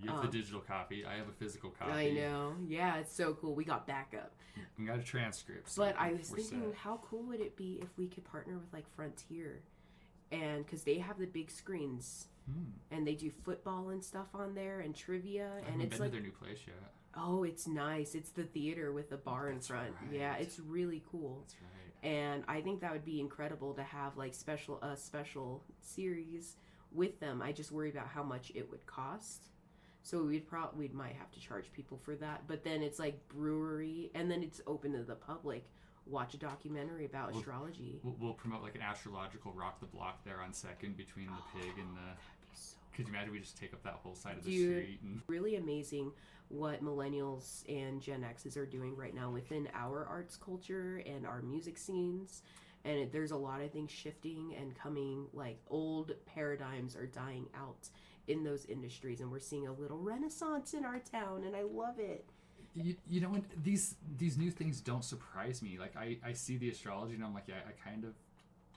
You have the digital copy. I have a physical copy. I know. Yeah, it's so cool. We got backup. We got a transcript. So but I was thinking, how cool would it be if we could partner with, like, Frontier? And because they have the big screens. And they do football and stuff on there and trivia. I haven't been to their new place yet. Oh, it's nice. It's the theater with the bar in front. Right. Yeah, it's really cool. That's right. And I think that would be incredible to have, like, a special series with them. I just worry about how much it would cost. So we might have to charge people for that. But then it's like brewery, and then it's open to the public. Watch a documentary about astrology. We'll promote, like, an astrological rock the block there on Second between the pig and the... That'd be so could you imagine we just take up that whole side of the street? And... Really amazing what millennials and Gen X's are doing right now within our arts culture and our music scenes. And there's a lot of things shifting and coming, like, old paradigms are dying out in those industries, and we're seeing a little renaissance in our town, and I love it. You know, when these new things don't surprise me. Like, I see the astrology and I'm like, yeah, I kind of...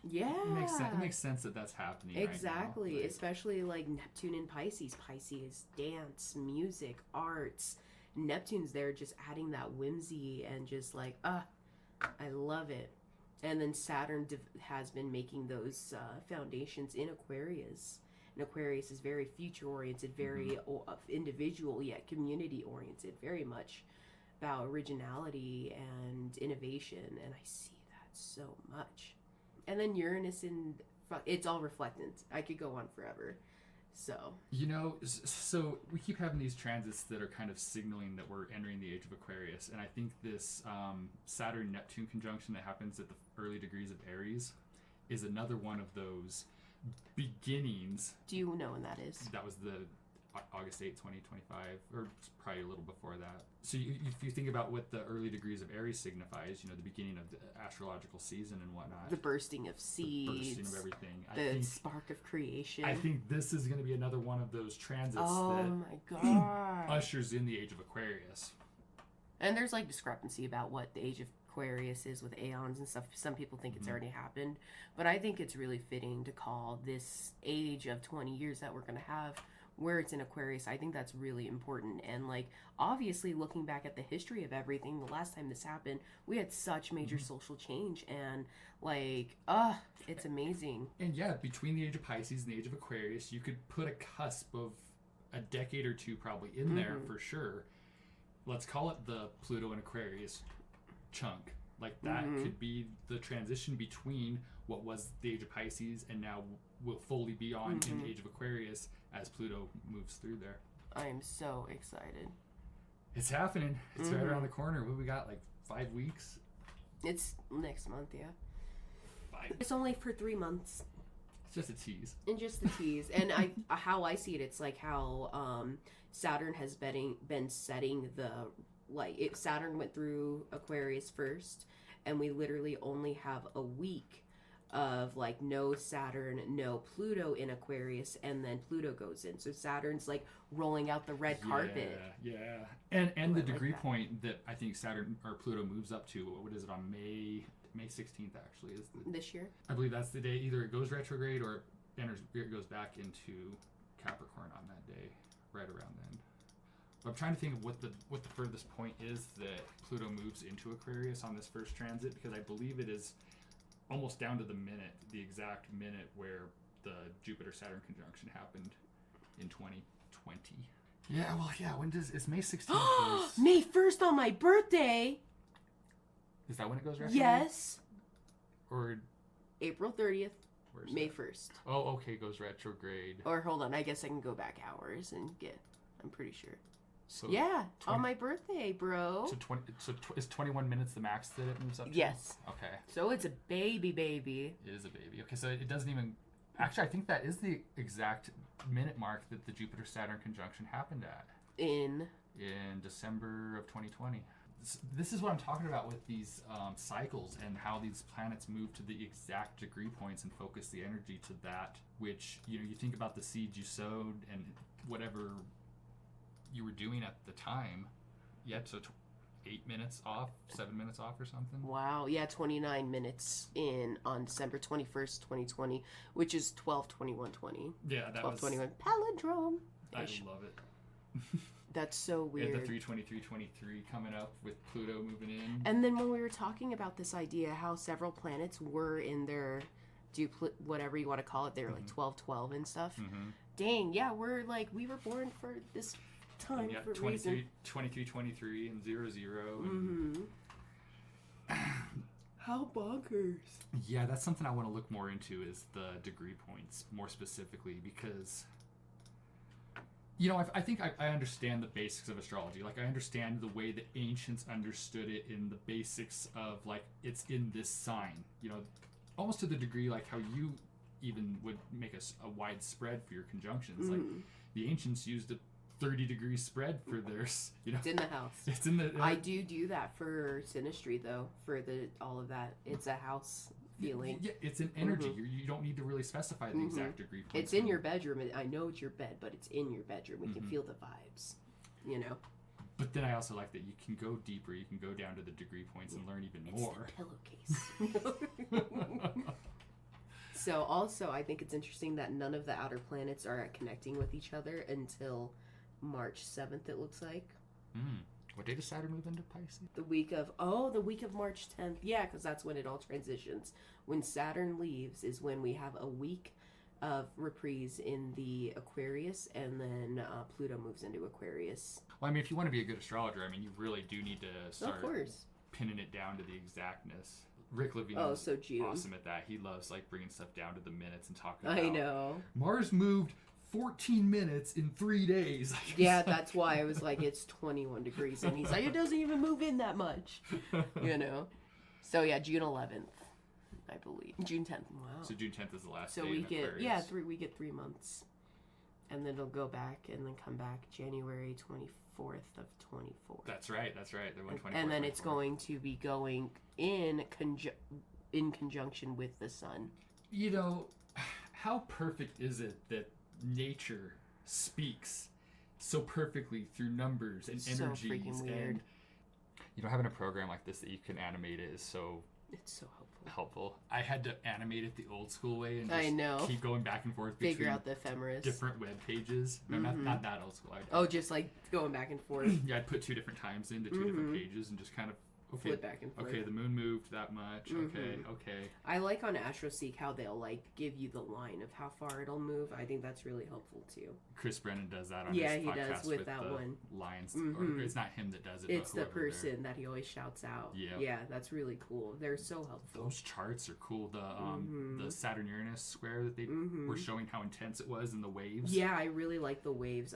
Yeah. It makes sense that that's happening exactly. right now. Like, especially, like, Neptune and Pisces. Pisces, dance, music, arts. Neptune's there just adding that whimsy and just, like, I love it. And then Saturn has been making those foundations in Aquarius. And Aquarius is very future-oriented, very individual, yet community-oriented, very much about originality and innovation, and I see that so much. And then Uranus it's all reflectant. I could go on forever. So. You know, so we keep having these transits that are kind of signaling that we're entering the age of Aquarius, and I think this Saturn-Neptune conjunction that happens at the early degrees of Aries is another one of those beginnings. Do you know when that is? That was the August 8th, 2025, or probably a little before that. So if you think about what the early degrees of Aries signifies, the beginning of the astrological season and whatnot. The bursting of seeds. The bursting of everything. The spark of creation. I think this is going to be another one of those transits my god. ushers in the age of Aquarius. And there's like discrepancy about what the age of Aquarius is with aeons and stuff. Some people think it's already happened, but I think it's really fitting to call this age of 20 years that we're going to have where it's in Aquarius. I think that's really important. And like, obviously looking back at the history of everything, the last time this happened, we had such major social change, and like, it's amazing. And yeah, between the age of Pisces and the age of Aquarius, you could put a cusp of a decade or two probably in there for sure. Let's call it the Pluto and Aquarius chunk. Like that could be the transition between what was the age of Pisces and now will fully be on in the age of Aquarius as Pluto moves through there. I am so excited. It's happening. It's right around the corner. What we got, like 5 weeks? It's next month, yeah. 5. It's only for 3 months. It's just a tease. And just the tease. And how I see it, it's like how Saturn has been setting the, like, Saturn went through Aquarius first, and we literally only have a week of like no Saturn, no Pluto in Aquarius, and then Pluto goes in. So Saturn's like rolling out the red carpet. Yeah. And the degree point that I think Saturn or Pluto moves up to, what is it, on May 16th actually is this year? I believe that's the day either it goes retrograde or it goes back into Capricorn on that day, right around then. But I'm trying to think of what the furthest point is that Pluto moves into Aquarius on this first transit, because I believe it is almost down to the minute, the exact minute where the Jupiter-Saturn conjunction happened in 2020. Yeah, well, yeah, is May 16th? May 1st on my birthday! Is that when it goes retrograde? Yes. Or April 30th, May that? 1st. Oh, okay, goes retrograde. Or hold on, I guess I can go back hours and I'm pretty sure. So yeah, on my birthday, bro. So is 21 minutes the max that it moves up to? Yes. Okay. So it's a baby. It is a baby. Okay, so it doesn't even... Actually, I think that is the exact minute mark that the Jupiter-Saturn conjunction happened at. In December of 2020. This is what I'm talking about with these cycles and how these planets move to the exact degree points and focus the energy to that, which, you think about the seeds you sowed and whatever you were doing at the time. So 8 minutes off, 7 minutes off or something. Wow, yeah, 29 minutes in on December 21st, 2020, which is 12/21/20. Yeah, that 12/21 palindrome. I love it. That's so weird. And the 3/23/23 coming up with Pluto moving in. And then when we were talking about this idea, how several planets were in their whatever you want to call it, they were like 12/12 and stuff. Dang, yeah, we were born for this time for a reason. 23/23 and 00. How bonkers. Yeah, that's something I want to look more into, is the degree points more specifically, because I think I understand the basics of astrology. Like, I understand the way the ancients understood it in the basics of, like, it's in this sign, almost to the degree like how you even would make a wide spread for your conjunctions. Like, the ancients used a 30-degree spread for theirs. It's in the house. It's in the. I do that for synastry though. For all of that, it's a house feeling. Yeah, it's an energy. You don't need to really specify the exact degree points. It's in your bedroom. I know it's your bed, but it's in your bedroom. We can feel the vibes. But then I also like that you can go deeper. You can go down to the degree points and learn even more. The pillowcase. So also, I think it's interesting that none of the outer planets are connecting with each other until March 7th, it looks like. What day does Saturn move into Pisces? The week of March 10th. Yeah, because that's when it all transitions. When Saturn leaves is when we have a week of reprise in the Aquarius, and then Pluto moves into Aquarius. Well, I mean, if you want to be a good astrologer, you really do need to start pinning it down to the exactness. Rick Levine is awesome at that. He loves bringing stuff down to the minutes and talking about. I know. Mars moved 14 minutes in 3 days. Yeah, that's why I was like, it's 21 degrees, and he's like, it doesn't even move in that much. So yeah, June 11th. I believe. June 10th. Wow. So June 10th is the last so day we in get Aquarius. we get 3 months. And then it'll go back and then come back January 24th of 24. That's right. They're 124. And then it's going to be going in conjunction with the sun. You know, how perfect is it that nature speaks so perfectly through numbers and energies? So freaking weird. And, you know, having a program like this that you can animate it is so It's so helpful. I had to animate it the old school way and I just know. keep going back and forth between Figure out the ephemeris. different web pages. No, not that old school. Just like going back and forth. Yeah, I'd put 2 different times into 2 different pages and just kind of Flip back and forth. Okay, the moon moved that much. Okay. I like on AstroSeek how they'll like give you the line of how far it'll move. I think that's really helpful too. Chris Brennan does that on his podcast. Yeah, he does with that the one. Lines. Or it's not him that does it. It's but the person that he always shouts out. Yeah, that's really cool. They're so helpful. Those charts are cool. The Saturn Uranus square that they were showing how intense it was in the waves. Yeah, I really like the waves.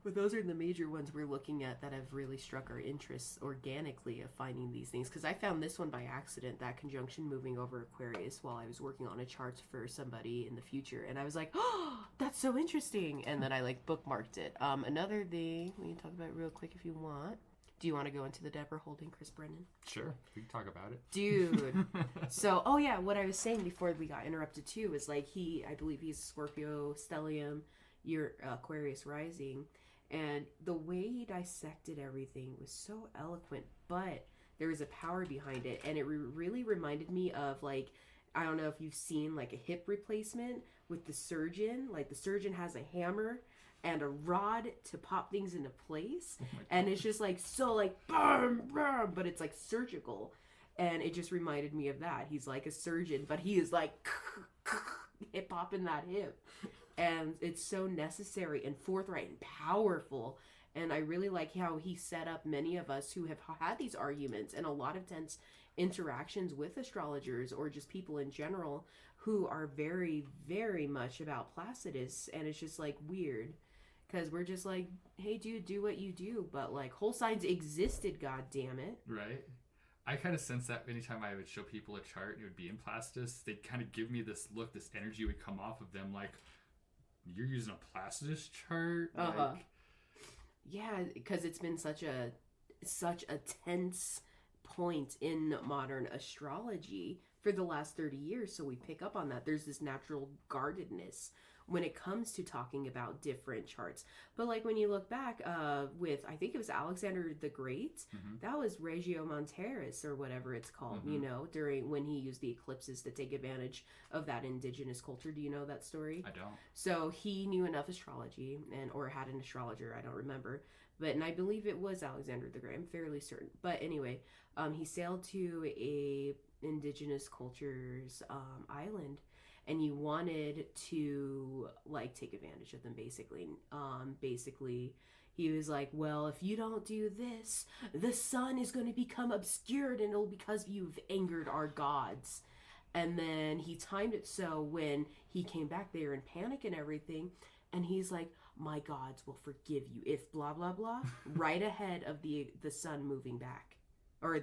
But those are the major ones we're looking at that have really struck our interests organically of finding these things. Because I found this one by accident, that conjunction moving over Aquarius while I was working on a chart for somebody in the future. And I was like, oh, that's so interesting. And then I like bookmarked it. Another thing we can talk about real quick if you want. Do you want to go into the Deborah Holding Chris Brennan? Sure, we can talk about it. Dude. So, what I was saying before we got interrupted too is like I believe he's Scorpio, Stellium, your Aquarius rising. And the way he dissected everything was so eloquent, but there was a power behind it. And it really reminded me of, like, I don't know if you've seen, like, a hip replacement with the surgeon. Like, the surgeon has a hammer and a rod to pop things into place. And it's just, like, so, like, boom, boom, but it's, like, surgical. And it just reminded me of that. He's like a surgeon, but he is, like, hip-hopping that hip. And it's so necessary and forthright and powerful. And I really like how he set up many of us who have had these arguments and a lot of tense interactions with astrologers or just people in general who are very, very much about Placidus. And it's just like weird because we're just like, hey, dude, do what you do. But like whole signs existed, god damn it. Right. I kind of sense that anytime I would show people a chart and it would be in Placidus, they'd kind of give me this look, this energy would come off of them like, you're using a Placidus chart? Like... Yeah, because it's been such a tense point in modern astrology for the last 30 years. So we pick up on that. There's this natural guardedness when it comes to talking about different charts. But like when you look back with, I think it was Alexander the Great, that was Regiomontanus or whatever it's called, you know, during when he used the eclipses to take advantage of that indigenous culture. Do you know that story? I don't. So he knew enough astrology or had an astrologer, I don't remember. And I believe it was Alexander the Great, I'm fairly certain. But anyway, he sailed to a indigenous culture's island. And you wanted to, like, take advantage of them, basically. Basically, he was like, well, if you don't do this, the sun is going to become obscured, and it'll because you've angered our gods. And then he timed it so when he came back, they were in panic and everything. And he's like, my gods will forgive you if blah, blah, blah, right ahead of the sun moving back. Or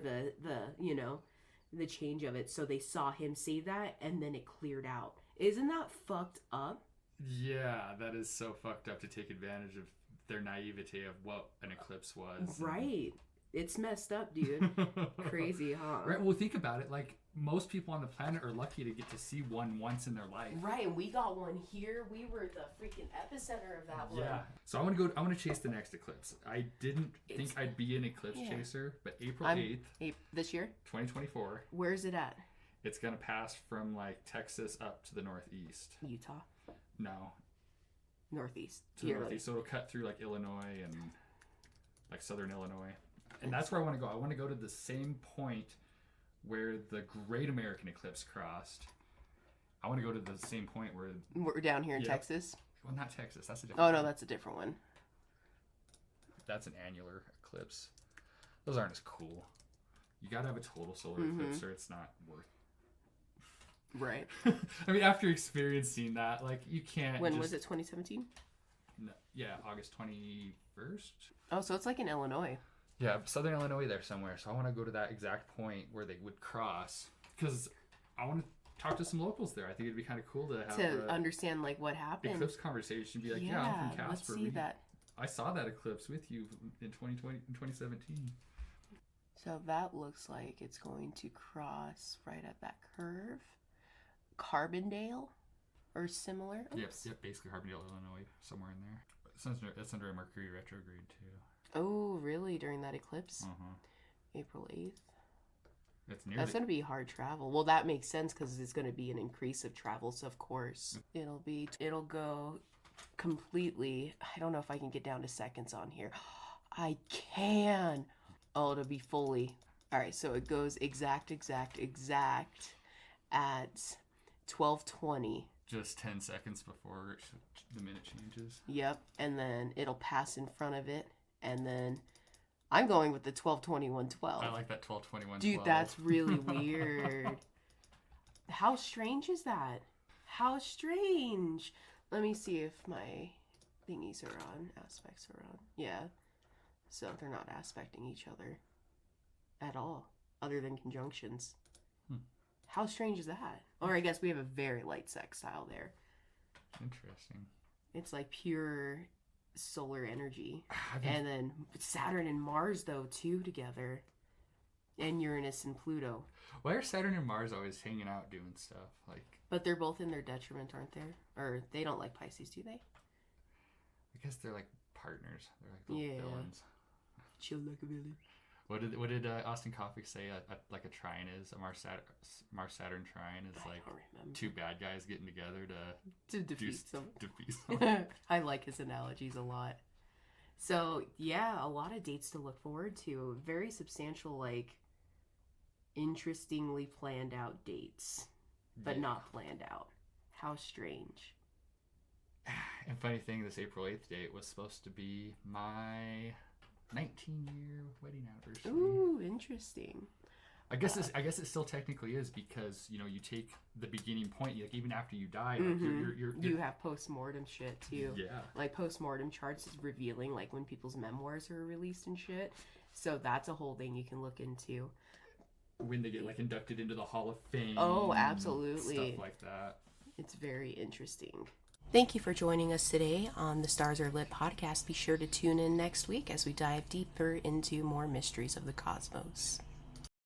the change of it. So they saw him say that and then it cleared out. Isn't that fucked up? Yeah, that is so fucked up to take advantage of their naivete of what an eclipse was. Right. It's messed up, dude. Crazy, huh? Right. Well, think about it. Like, most people on the planet are lucky to get to see one once in their life. Right, and we got one here. We were the freaking epicenter of that one. Yeah. So I want to chase the next eclipse. I didn't think I'd be an eclipse chaser, but April 8th. This year? 2024. Where's it at? It's going to pass from, like, Texas up to the northeast. Utah? No. Northeast. To the northeast. So it'll cut through, like, Illinois and, like, southern Illinois. And that's where I want to go. I want to go to the same point where the Great American Eclipse crossed. I want to go to the same point where... We're down here in Texas? Well, not Texas. That's a different one. No, that's a different one. That's an annular eclipse. Those aren't as cool. You got to have a total solar eclipse or it's not worth... Right. I mean, after experiencing that, like, you can't When was it, 2017? No, yeah, August 21st. Oh, so it's like in Illinois. Yeah, southern Illinois there somewhere. So I want to go to that exact point where they would cross. Because I want to talk to some locals there. I think it'd be kind of cool to have to understand like what happened. Eclipse conversation. Be like, yeah, I'm from Casper. Let's see that. I saw that eclipse with you in 2017. So that looks like it's going to cross right at that curve. Carbondale or similar. Oops. Yep, basically Carbondale, Illinois, somewhere in there. It's under a Mercury retrograde too. Oh, really? During that eclipse? Uh-huh. April 8th? That's going to be hard travel. Well, that makes sense because it's going to be an increase of travel. So, of course, it'll go completely. I don't know if I can get down to seconds on here. I can. Oh, it'll be fully. All right, so it goes exact at 12:20. Just 10 seconds before the minute changes. Yep, and then it'll pass in front of it, and then I'm going with the 12:21:12. I like that 12:21:12. Dude, that's really weird. How strange is that? How strange. Let me see if my thingies are on. Aspects are on. Yeah. So they're not aspecting each other at all, other than conjunctions. How strange is that? Or I guess we have a very light sextile there. Interesting. It's like pure solar energy. And then Saturn and Mars, though, too, together. And Uranus and Pluto. Why are Saturn and Mars always hanging out doing stuff? But they're both in their detriment, aren't they? Or they don't like Pisces, do they? I guess they're like partners. They're like little villains. Chill like a villain. What did Austin Coffey say? Like a trine is a Mars Saturn trine is like two bad guys getting together to defeat someone. I like his analogies a lot. So yeah, a lot of dates to look forward to. Very substantial, like interestingly planned out dates, but not planned out. How strange. And funny thing, this April 8th date was supposed to be my 19-year wedding anniversary. Ooh, interesting. I guess it still technically is because you take the beginning point. Like even after you die, like you have post-mortem shit too. Yeah, like post-mortem charts is revealing like when people's memoirs are released and shit. So that's a whole thing you can look into. When they get like inducted into the Hall of Fame. Oh, absolutely. Stuff like that. It's very interesting. Thank you for joining us today on the Stars Are Lit podcast. Be sure to tune in next week as we dive deeper into more mysteries of the cosmos.